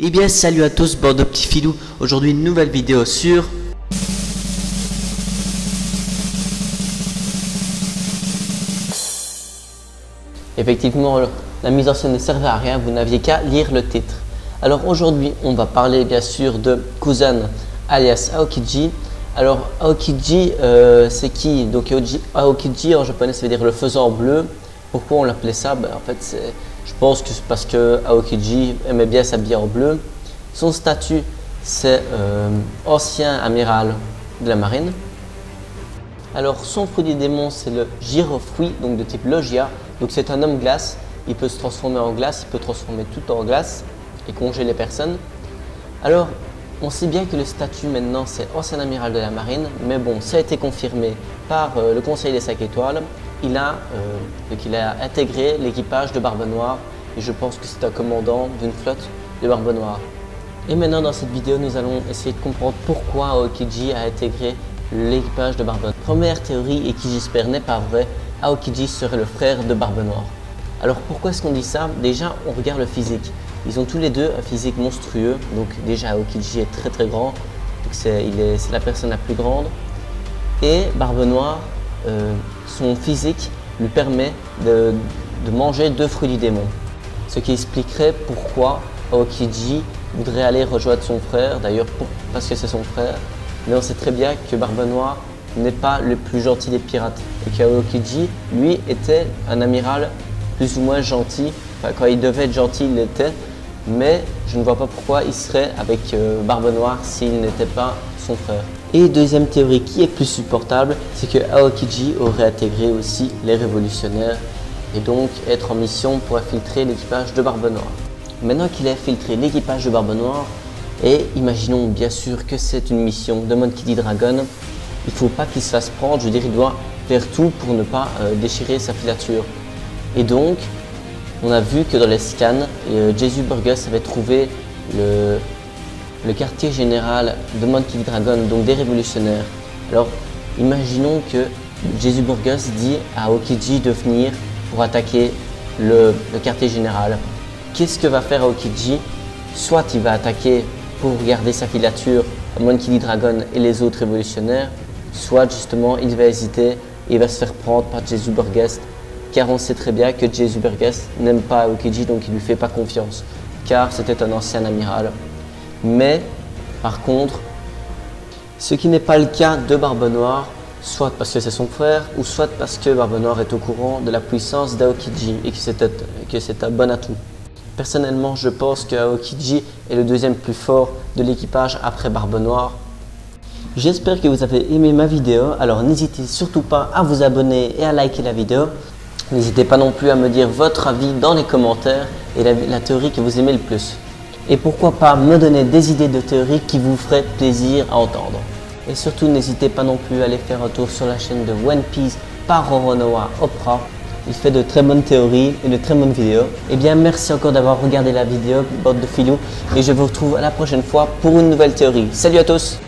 Eh bien salut à tous bande de petits filous, aujourd'hui une nouvelle vidéo sur effectivement la mise en scène ne servait à rien, vous n'aviez qu'à lire le titre. Alors aujourd'hui on va parler bien sûr de Kuzan alias Aokiji. Alors Aokiji c'est qui? Donc Aokiji en japonais ça veut dire le faisan bleu. Pourquoi on l'appelait ça? En fait je pense que c'est parce que Aokiji aimait bien s'habiller en bleu. Son statut c'est ancien amiral de la marine. Alors son fruit du démon c'est le girofruit, donc de type Logia. Donc c'est un homme glace, il peut se transformer en glace, il peut transformer tout en glace et congeler les personnes. Alors on sait bien que le statut maintenant c'est ancien amiral de la marine, mais bon ça a été confirmé par le conseil des 5 étoiles. Il a intégré l'équipage de Barbe Noire et je pense que c'est un commandant d'une flotte de Barbe Noire. Et maintenant dans cette vidéo nous allons essayer de comprendre pourquoi Aokiji a intégré l'équipage de Barbe Noire. Première théorie, et qui j'espère n'est pas vraie, Aokiji serait le frère de Barbe Noire. Alors pourquoi est-ce qu'on dit ça? Déjà on regarde le physique. Ils ont tous les deux un physique monstrueux. Donc déjà Aokiji est très grand. C'est la personne la plus grande. Et Barbe Noire, son physique lui permet de manger 2 fruits du démon. Ce qui expliquerait pourquoi Aokiji voudrait aller rejoindre son frère. D'ailleurs parce que c'est son frère. Mais on sait très bien que Barbe Noire n'est pas le plus gentil des pirates. Et qu'Aokiji, lui, était un amiral plus ou moins gentil. Enfin, quand il devait être gentil, il l'était. Mais je ne vois pas pourquoi il serait avec Barbe Noire s'il n'était pas son frère. Et deuxième théorie qui est plus supportable, c'est que Aokiji aurait intégré aussi les révolutionnaires et donc être en mission pour infiltrer l'équipage de Barbe Noire. Maintenant qu'il a infiltré l'équipage de Barbe Noire, et imaginons bien sûr que c'est une mission de Monkey D. Dragon, il ne faut pas qu'il se fasse prendre, je veux dire il doit faire tout pour ne pas déchirer sa filature. Et donc, on a vu que dans les scans, Jesus Burgess avait trouvé le quartier général de Monkey D. Dragon, donc des révolutionnaires. Alors, imaginons que Jesus Burgess dit à Aokiji de venir pour attaquer le quartier général. Qu'est-ce que va faire Aokiji? Soit il va attaquer pour garder sa filature à Monkey D. Dragon et les autres révolutionnaires, soit justement il va hésiter et il va se faire prendre par Jesus Burgess, car on sait très bien que Jesus Burgess n'aime pas Aokiji, donc il ne lui fait pas confiance, car c'était un ancien amiral. Mais par contre, ce qui n'est pas le cas de Barbe Noire, soit parce que c'est son frère, ou soit parce que Barbe Noire est au courant de la puissance d'Aokiji et que c'est un bon atout. Personnellement, je pense que Aokiji est le deuxième plus fort de l'équipage après Barbe Noire. J'espère que vous avez aimé ma vidéo, alors n'hésitez surtout pas à vous abonner et à liker la vidéo. N'hésitez pas non plus à me dire votre avis dans les commentaires et la théorie que vous aimez le plus. Et pourquoi pas me donner des idées de théories qui vous feraient plaisir à entendre. Et surtout n'hésitez pas non plus à aller faire un tour sur la chaîne de One Piece par Roronoa Oprah. Il fait de très bonnes théories et de très bonnes vidéos. Et bien merci encore d'avoir regardé la vidéo, bande de filous. Et je vous retrouve à la prochaine fois pour une nouvelle théorie. Salut à tous!